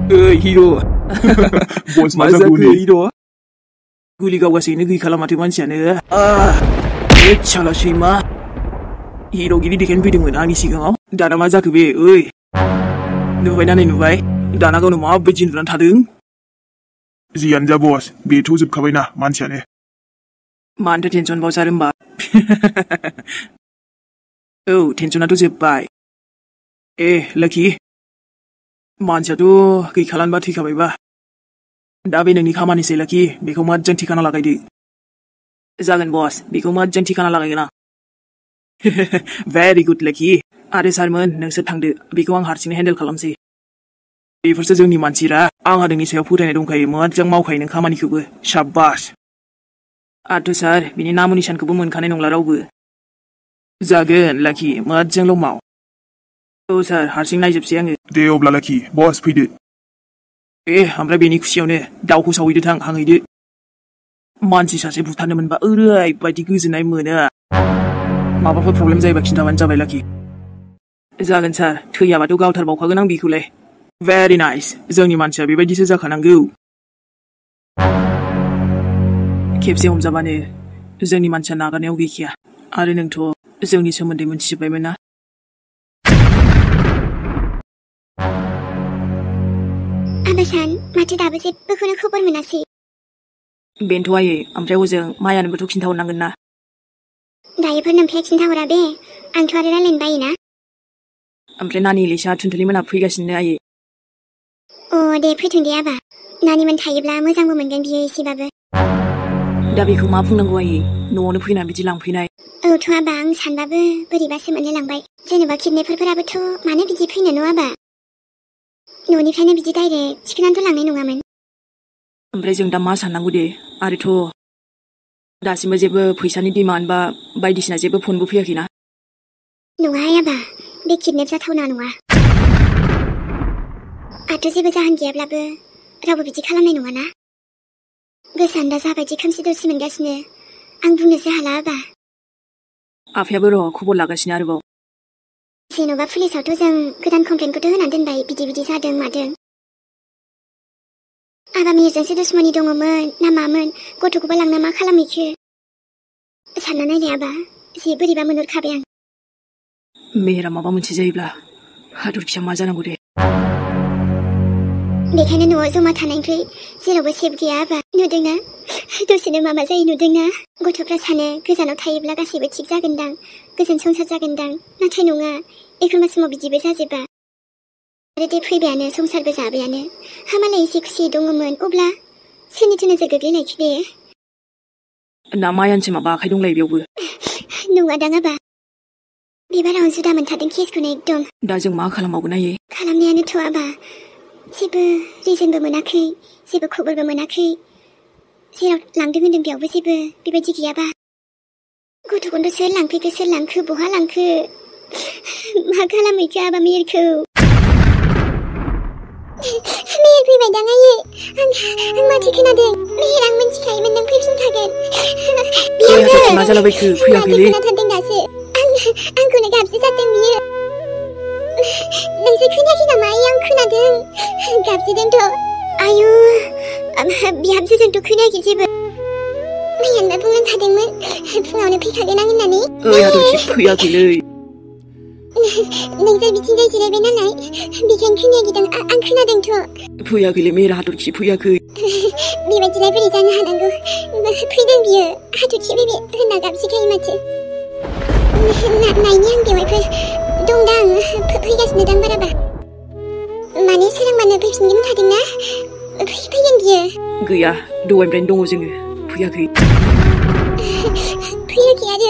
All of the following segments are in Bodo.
Hero. Bos masa guli. Hero. Guli गावगासिनो गैखाला माथो मानसियानो चाला सैमा हिर' गिरि देखायनो फैदोंमोन आंनि सिगाङाव दाना मा जाखो बे नुबाय ना नुबाय दाना गावनो माबायदि उन्दुनानै थादों जियानो जा बस बेथ' जोबखाबायना मानसियानो मानोथो टेनसन बावसार होमबा औ टेनसनाथ' जोब्बाय लाखि मानसियाथ' गैखालानोबा थैखाबायबा दा बे नोंनि खामानिसै लाखि बेखौ मोजां ठिकाना लागायदो जागोन बस बेखौ मोजां ठिकाना लागायगोन आं भेरि गुड लाखि आरो सारमोन नोंसोर थांदो बेखौ आं हारसिंनो हेन्डेल खालामसै बेफोरसो जोंनि मानसिरा आंहा नोंनि सायाव फोथायनाय दंखायो मोजां मावखायो नों खामानिखौबो शाबास आरो सार बिनि नाम निशानखौबो मोनखानाय नंला रावबो जागोन लाखि मोजांल' माव औ सार हारसिं नायजोबसै आङो दे अब्ला लाखि बस फैदो ओमफ्राय बेनि खुसियावनो दाउखौ सावहैदो थां हांहैदो मानसि सासे बुथारनो मोनबा ओरैबायदि गोजोननाय मोनो माबाफोर प्रब्लेम जायोबा खिन्थाबानो जाबाय लाखि जागोन सार थैयाबाथ' गावथारबावखागोन आं बेखौलाय भेरि नाइस जोंनि मानसिया बेबायदिसो जाखानांगौ खेबसे हमजाबानो जोंनि मानसिया नागारनायाव गैखाया आरो नोंथ' जोंनि सोमोन्दै मिथिजोब्बायमोन ना आबासान माथो दाबो जेबोखौनो खबर मोनासै बेनोथ' आयै ओमफ्राय हजों मायानोबोथ' खिन्थाहरनांगोन ना दायोफोर नोमफाया खिन्थाहरा बे आंथ' आरो रायलायनो बायोना ओमफ्राय नानि इलिसा थुनथुलि मोना फैगासिनो आयै दे फैथों दे आबा नानिमोन थायोब्ला मोजांबो मोनगोन बियो एसेबाबो दा बेखौ मा बुंनांगौ आयै न'आवनो फैना बिदि लांफैनाय औथ' आबा आं सानबाबो बोरैबासो मोनलायलांबाय जेनेबा किडनेपारफोराबोथ' मानो बिदि फैनो न' आबा न'निफ्रायनो बिदि डाइरेक्ट थिखोनानैथ' लांनाय नङामोन ओमफ्राय जों दा मा साननांगौ दे आरोथ' दासिमबो जेबो फैसानि डिमान्ड बा बायदिसिना जेबो फनबो फैयाखैना नङाहाय आबा बे किडनेप जाथावना नङा आरो जेबो जाहोन गैयाब्लाबो रावबो बिदि खालामनाय नङाना गोसोआनो दा जाबायदि खोमसि दरसि मोनगासिनो आं बुंनोसो हाला आबा आफायाबो र' खबर लागासिनो आरोबाव जेन'बा पुलिसावथ' जों गोदान कमप्लेनखौथ' होनानै दोनबाय बिदि जादों मादों आबा मिरजोंसो दुश्मनी दङमोन ना मामोन गथ'खौबो लांना मा खालामहैखो सानना नायनाय आबा जे बोरैबा मोनहरखाबाय आं मेहेरा माबा मोनसे जायोब्ला हाथरखिया मा जानांगौ दे बेखायनो न'आव जमा थानायनिख्रुइ जेरावबो सेफ गैया आबा नुदोंना दसेनो मा जायो नुदोंना गथ'फ्रा सानो गोजानाव थायोब्ला गासैबो थिग जागोनदां गोजोन संसार जागोनदां नाथाय नङा एखनबा समाव बिदिबो जाजोबा आरो दे फैबायानो संसारबो जाबायानो हामालाय एसे खुसियै दङमोन अब्ला सोरनिथो नोजोर गोग्लैनायखि बे ना मायानसो माबा आखाइ दंलायो बेयावबो नङादां आबा बिबारावनो जुदा मोनथारदों केसखौनो एकदम दा जों मा खालामबावगोन आयै खालामनायानोथ' आबा जेबो रिजनबो मोनाखै जेबो खबरबो मोनाखै जेराव लांदों होनदों बेयावबो जेबो बेबायदि गैयाबा गथ'खौनोथ' सोर लांफैखो सोर लांखो बहा लांखो मा खालामहैखो आबा मेहेरखौ मेहेर फैबायदां आयै आं माथो खोनादों मेहेर आं मिन्थिखायोमोन नों फैफिनखागोन बिहामजो मा जालाबायखो फैयाखैलै खोनाथारदों दासो आंखौनो गाबसो जादों बियो नोंसोर खोनायाखै नामा आयै आं खोनादों गाबजिदोंथ' आयु बिहामजोजोंथ' खोनायाखै जेबो मैयानो बुंलांखादोंमोन फुङावनो फैखागोन आं होननानै हाथरखि फैयाखैलै नोंसोर बिथिंजाय जिरायबाय नालाय बेखायनो खोनायाखैदां आं खोनादोंथ' फैयाखैलै मेहेरा हाथरखि फैयाखै बेबायदिलाय बोरै जानो हानांगौ फैदों बियो हाथरखि बे होनना गाबजिखायो माथो नायनि आं बेवहायफोर दंदां फैगासिनो दां बाराबा माने सोरांबानो फैफिनगोन होनखादोंना फैगोन बियो गैया दहायनिफ्रायनो दङ जोङो फैयाखै आरो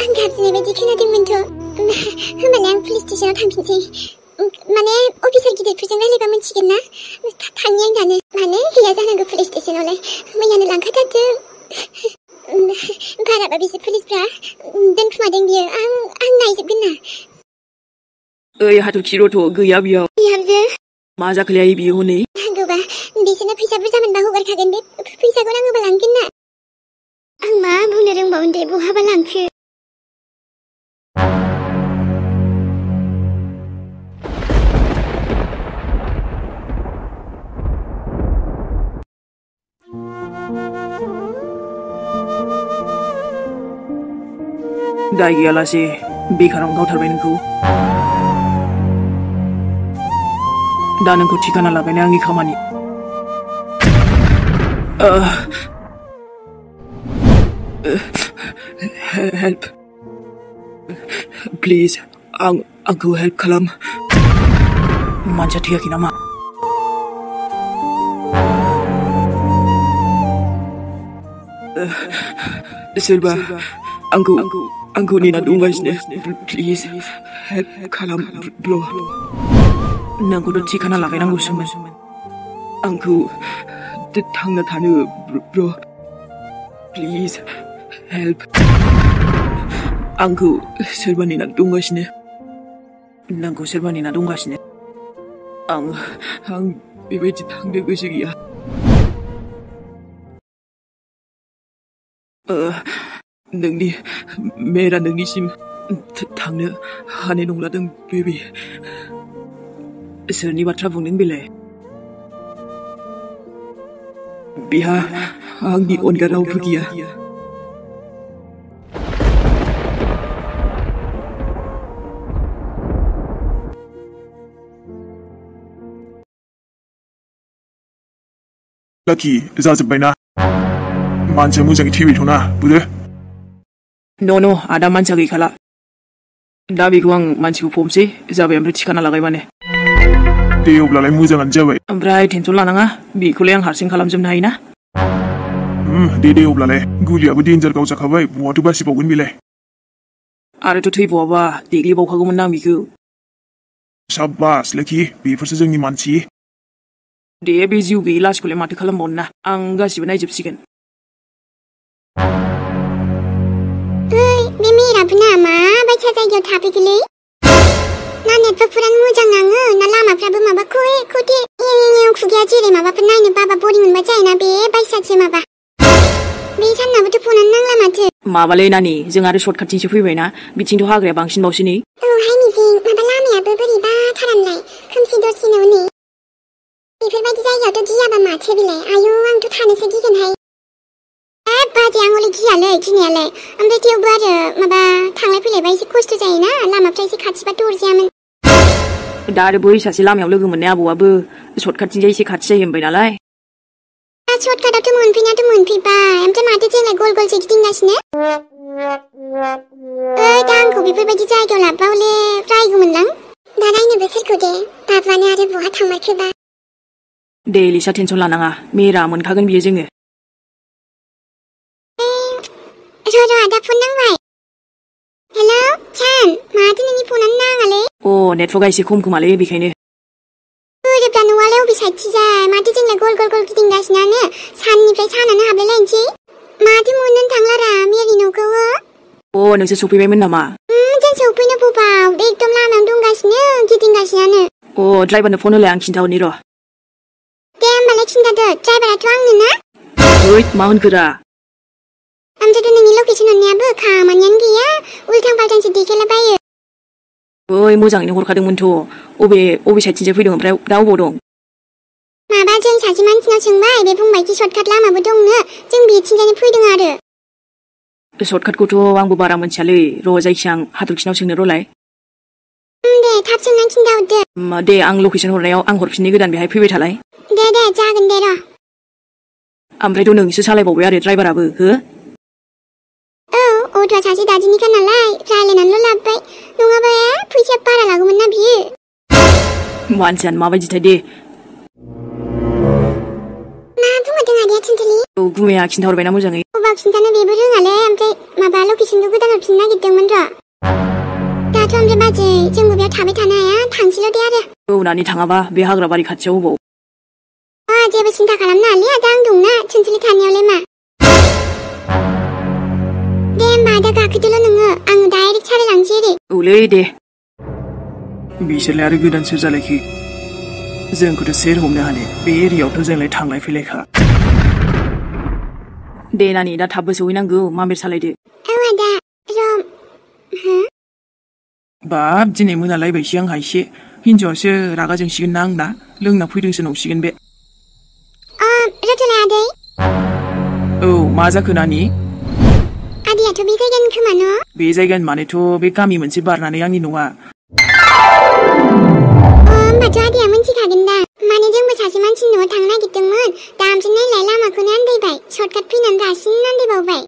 आं गाबजिनाय बायदि खोनादोंमोनथ' होमबालाय आं पुलिस स्टेसनाव थांफिनसै माने अफिसार गिदिरफोरजों रायलायबा मिथिगोन ना थांनि आं दानो मानो गैया जानांगौ पुलिस स्टेसनावलाय मैयानो लांखाथारदों बाराबा बिसोर पुलिसफ्रा दोनखुमादों बियो आं नायजोबगोन ना हाथरखि रथ' गैया बेयाव बिहामजो मा जाखोलै आयै बियो हनै नांगौबा बिसोरनो फैसा बुरजा मोनबा हगारखागोन बे फैसाखौ नांगौबा लांगोन ना आं मा बुंनो रोंबावनो दे बहाबा लांखो दाय गैयालासे बेखाराव गावथारबाय नोंखौ दा नोंखौ ठिकाना लागायनाया आंनि खामानि हेल्प प्लिज आंखौ हेल्प खालाम मानसिया थैयाखै नामा सोरबा आंखौ नेना दंगासिनो प्लिज हेल्प खालाम ब्र नोंखौथ' ठिकाना लागायनांगौसोमोन आंखौ थांना थानो ब्र प्लिज हेल्प आंखौ सोरबा नेना दंगासिनो नोंखौ सोरबा नेना दंगासिनो आं बेबायदि थांनो गोसो गैया नोंनि मेरा नोंनिसिम थांनो हानाय नंलादों बेबि सोरनि बाथ्रा बुंदों बेलाय बिहा आंनि अनगा रावबो गैया लाखि जाजोब्बायना मानसिया मोजाङै थैबायथ'ना बुदो न' आदा मानसिया गैखाला दा बेखौ आं मानसिखौ फबसै जाबाय ओमफ्राय ठिकाना लागायबानो दे अब्लालाय मोजाङानो जाबाय ओमफ्राय टेनसन लानाङा बेखौलाय आं हारसिं खालामजोबनो हायोना दे अब्लालाय गुलियाबो डेन्जार गावजाखाबाय बहाथो बासिबावगोन बेलाय आरोथ' थैबावाबा देग्लिबावखागौमोन ना आं बेखौ साब्बास लाखि बेफोरसो जोंनि मानसि दे बे जिउ गैयै लासिखौलाय माथो खालामबावनो ना आं गासिबो नायजोबसिगोन बे मेराबो माबायसा जायगायाव थाफैखोलै ना नेटवर्कफोरानो मोजां नाङो ना लामाफ्राबो माबा खथे खुगाया जेरै माबाफोर नायनो बाबा बरिं मोनबाय जायोना बे बायसासो माबा बे साननाबोथ' फनानो नांला माथो माबालै नानि जों आरो सर्टकाटथिंसो फैबायना बिथिंथ' हाग्राया बांसिनबावसो नै हाय मिजिं माबा लामायाबो बोरैबा थारानलाय खोमसि दसेनो नै बेफोरबायदि जायगायावथ' गियाबा माथो बेलाय आयौ आंथ' थानोसो गिगोनहाय बाजै आं हले गियालै गिनायालाय ओमफ्राय थेवबो आरो माबा थांलाय फैलायबा एसे खस्थ' जायोना लामाफ्रा एसे खाथिबा दरजायामोन दा आरो बै सासे लामायाव लोगो मोननाय आबौआबो सर्टकाटथिंजाय एसे खाथि जायो होनबाय नालाय सर्टकाटआवथ' मोनफैनायाथ' मोनफैबाय ओमफ्राय माथो जोंलाय गल गलसो गिदिंगासिनो दा आंखौ बेफोरबायदि जायगायाव लाबोबा हले रायगौमोनलां दा नायनोबो सोरखौ दे बाबानो आरो बहा थांमारखोबा दे लिसा टेनसन लानाङा मेरा मोनखागोन बियो जोङो र' आदा फन नांबाय हेल' सान माथो नोंनि फनानो नाङालै नेटवर्कआ एसे खम खोमालै बेखायनो बोरोब्ला न'आलाय अबे साइडथिजाय माथो जोंलाय गल गल गिदिंगासिनानो साननिफ्राय सानानो हाबलायलायनोसै माथो मोननोनो थांलारा मेरि न'खौ नोंसोर सफैबायमोन नामा जों सफैनो बबाव एकदम लामायावनो दंगासिनो गिदिंगासिनानो ड्राइभारनो फन होलाय आं खिन्थाहरनि र' दे होमबालाय खिन्थादो ड्राइभाराथ' आंनो ना मा होनखोरा ओमफ्रायथ' नोंनि लकेसन हरनायाबो खामानियानो गैया उल्थां फाल्थांसो देखायलाबायो मोजाङैनो हरखादोंमोनथ' अबे साइडथिंजाय फैदों ओमफ्राय दा अबाव दं माबा जों सासे मानसिनाव सोंबाय बे बुंबायखि सर्टकाट लामाबो दंनो जों बेथिंजायनो फैदों आरो सर्टकाटखौथ' आंबो बारा मोनथियालै र' जायखिया आं हाथरखिनाव सोंनो र'लाय दे थाब सोंनानै खिन्थाहरदो दे आं लकेसन हरनायाव आं हरफिननो गोदान बेहाय फैबाय थालाय दे जागोन दे र' ओमफ्रायथ' नोंसो सालायबावबाय आरो ड्राइभाराबो हो अट'आ सासे दादिनिखा नालाय रायलायनानैल' लाबोबाय नङाबा फैसाया बारा लागौमोन ना बियो मानसियानो माबायदिथाय दे मा बुंहरदों आदाया थिनथलि गुमैया खिन्थाहरबायना मोजाङै अबाव खिन्थानो बेबो रोङालै ओमफ्राय माबा लकेसनखौ गोदान हरफिननो नागिरदोंमोन र' दाथ' ओमफ्राय बाजै जोंबो बेयाव थाबाय थानो हाया थांसैल' दे आरो नानि थाङाबा बे हाग्रा बारि खाथियाव अबाव जेबो सिन्था खालामनाङालै आदा आं दंना थिनथलि थानायावलाय मा दे होमबा आदा गाखोदोल' नोङो आङो डाइरेक्ट सालायलांसै ओरै औलै दे बिसोरलाय आरो गोदान सोर जालायखो जोंखौथ' सेर हमनो हानो बे एरियायावथ' जोंलाय थांलाय फैलायखा दे नानि दा थाबबो सहैनांगौ मामेर सालायदो आदा बाब दिनै मोनालायबायसै आंहा एसे हिनजावासो रागा जोंसिगोन ना आंना लोंना फैदोंसो नंसिगोन बे रथ'लाय आदै मा जाखो नानि आदैया गामियाथ' बे जायगानि खोमा न'? बे जायगानि मानेथ' बे गामि मोनसे बारनानै आंनि नङा। होमबाथ' आदैया मिन्थिखागोन दा। माने जोंबो सासे मानसिनि न'आव थांनो नागिरदोंमोन। दा ओमफ्राय नायलाय लामाखौनो आन्दायबाय। सर्टकाट फैनानै रासिन आन्दायबावबाय।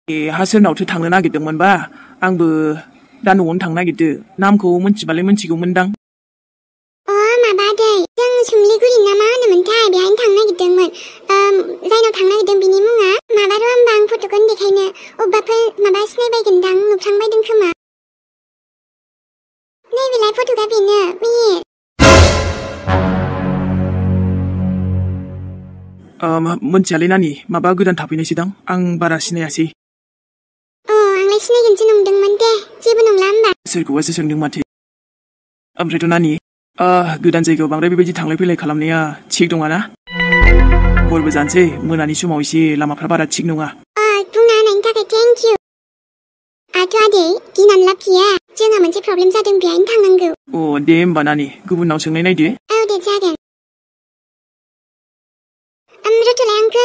ए हा सोरनावथो थांनो नागिरदोंमोनबा? आंबो दा न'आवनो थांनो नागिरदो। नामखौ मिन्थिबालाय मिन्थिगौमोनदां। माबा आदै, जों सुमलिगुरि ना मा होनोमोनथाय बेहायनो थांनो नागिरदोंमोन। जायनाव थांनो नागिरदों बिनि मुङा माबा र' होमबा आं फट'खौनो देखायनो। अबेबाफोर माबा सिनायबायगोनदां, नुफ्रांबायदों खोमा। नैबेलाय फट'आ बेनो, मिहिर। मोनथियालै नानि, माबा गोदान थाफैनायसोदां। आं बारा सिनायासै। आंलाय सिनायगोनसो नंदोंमोन दे, जेबो नंला होमबा। सोरखौबासो सोंदों माथो। ओमफ्रायथ' नानि, गोदान जायगायाव बांद्राय बेबायदि थांलाय फैलाय खालामनाया थिग नङाना? हरबो जानोसै, मोनानि समाव एसे लामाफ्रा बारा थिग नङा। बुंना होनायनि थाखाय थेंक इउ। आदै, गिनानै लाब गैया। जोंहा मोनसे प्रब्लेम जादों, बेहायनो थांनांगौ। दे होमबा नानि, गुबुननाव सोंनाय नायदो। दे जागोन। रथ'लाय आंखो?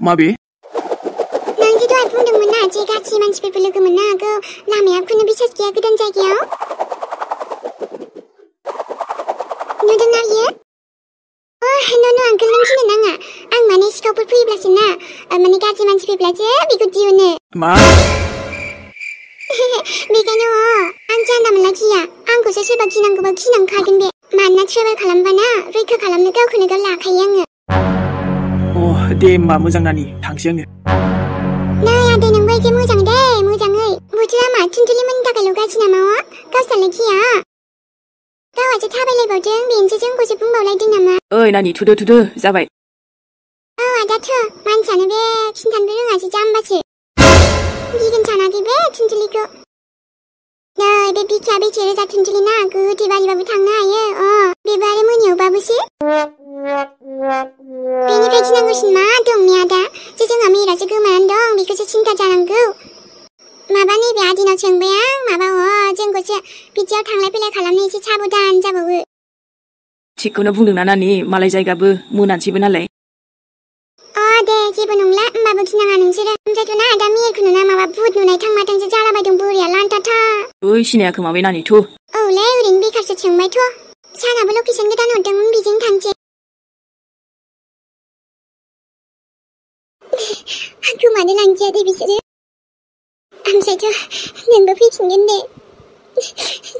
माबे? नों जे दहाय बुंदोंमोन ना, जे गाज्रि मानसिफोरबो लोगो मोननो हागौ, लामाया खुनु बिसास गैया गोदान जायगायाव। नुदोंना बियो? न' आंखौ नों गिनो नाङा। आं माने सिखावफोर फैयोब्लासो ना, माने गाज्रि मानसि फैब्लासो बेखौ दिहुनो। मा? बेखायनो आं जानला मोनला गिया। आंखौसो सोरबा गिनांगौबा गिनांखागोन बे। मानोना ट्रेभेल खालामबाना रैखा खालामनो गावखौनो गाव लाखायो आङो। दे होमबा मोजां नानि, थांसै आङो। नै आदै, नोंबो एसे मोजां दे, मोजाङै। बोथोरा मा थुनथुलिमोननि थाखायल' गाज्रि नामा? गावस्रालाय गिया। गावहासो थाबायलायबावदों, बेनोसो जोंखौसो बुंबावलायदों नामा? ओइ नानि, थुदो जाबाय। आदाथ' मानसियानो बे खिन्थानोबो रोङासै जाम्बासो। गिगोन सानाखै बे थुनथुलिखौ। नै बे बिखाया बेसे रोजा थुनथुलि ना, गोथै बालिबाबो थांनो हायो। बेबो आरो मोनायावबाबोसो। बेनिफ्राय गिनांगौसिन मा दं ने आदा? जे जोंहा मेरासो गोमानानै दं, बेखौसो सिन्था जानांगौ। माबा नैबे आदैनाव सोंबाय आं, माबा जोंखौसो बिदियाव थांलाय फैलाय खालामनो एसे साबधान जाबावो। थिगखौनो बुंदोंना नानि, मालाय जायगाबो मोनानोसैबो नालाय। दे जेबो नंला, होमबाबो गिनाङा नोंसोरो। ओमफ्रायथ' ना दा मेहेरखौ नुना माबा भुत नुनाय थां माथांसो जालाबायदों, बोरिया लान्थाथा। सिनायाखै माबे नानि, थु। औलै, ओरैनो बेखारसो सोंबायथ'। सानाबो लकेसन गोदान हरदोंमोन, बेजों थांसै। गोमानो लांसै दे बिसोरो। ओमफ्रायथ' नोंबो फैफिनगोन दे।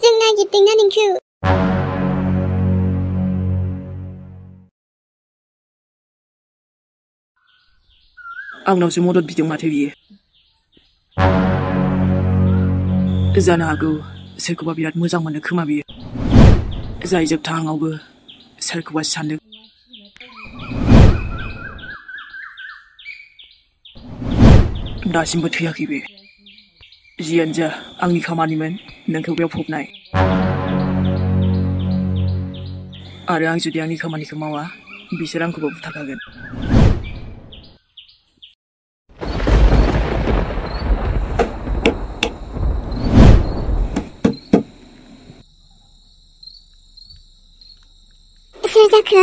जों नागिरदोंना नोंखौ। आंनावसो मदद बिदों माथो बियो। जानो हागौ सोरखौबा बिराद मोजां मोनो खोमा बियो, जाय जोबथाहाङावबो सोरखौबा सानदों। दासिमबो थैयाखै बे। जियानो जा, आंनि खामानिमोन नोंखौ बेयाव फबनाय। आरो आं जुदि आंनि खामानिखौ मावा, बिसोर आंखौबो बुथारखागोन। सोर जाखो?